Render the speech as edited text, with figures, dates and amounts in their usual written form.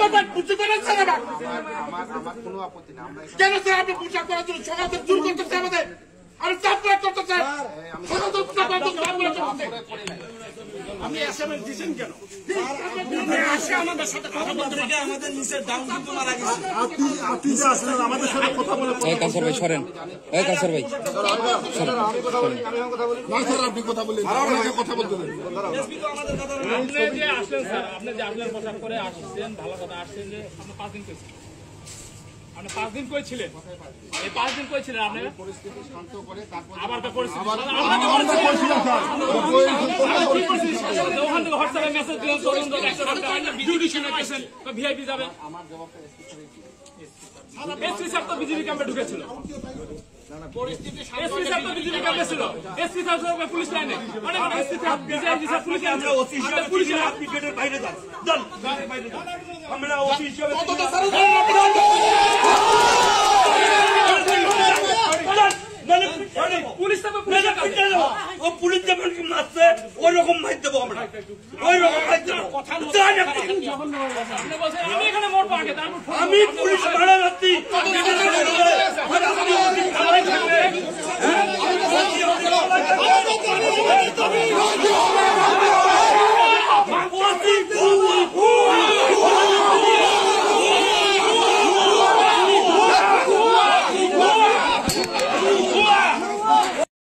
করবেন, বুঝতে পারেন স্যার? আমার কোনো আপত্তি না। কেন স্যার আপনি পোশাক করার জন্য সকালে চুরি করতেছে আমাদের? আমি চাপ প্রয়োগ করতেছে, আপনি এসএমএস দিচ্ছেন কেন? আসে আমাদের সাথে কথা বলতে থেকে আমাদের নিচে ডাউন কিন্তু মারা গেছে। আপনি যে আসলেন আমাদের সাথে কথা বলে কাউসার ভাই সরেন, কাউসার ভাই আমি কথা বলি, আমি কথা বলি না স্যার আপনি কথা বললেন, আমাকে কথা বলতে দেন। এসপি তো আমাদের কথা আপনি যে আসলেন স্যার, আপনি যে আসলেন পোশাক করে আসছেন, ভালো কথা আসছেন যে আপনি 5 দিন কইছিলেন। আপনি 5 দিন কইছিলেন, এই 5 দিন কইছিলেন আপনি পরিস্থিতি শান্ত করে তারপর আবার তো পরিস্থিতি ওখান থেকে হোয়াটসঅ্যাপে মেসেজ দিলেন তরুণ দল 100 ভিডিও শুনেছেন ভিআইপি যাবে। আমার জবাবটা এসপি স্যার তো বিজেপি ক্যাম্পে ঢুকেছিল, এসপি স্যার তো বিজেপি ক্যাম্পে ছিল, এসপি স্যার তো পুলিশ লাইনে মানে SP sir BJP sir police লাইনে ওসি হিসেবে পুলিশ আপনি গেটের বাইরে যান, যান গেটের বাইরে যান। আমরা ওসি হিসেবে পুলিশ তো ও পুলিশ যেমন মারছে ওই রকম মার দেবো আমরা, ওই রকম মার দেবো। আপনি বলছেন আমি এখানে মরবো আগে, তারপর আমি পুলিশ মারা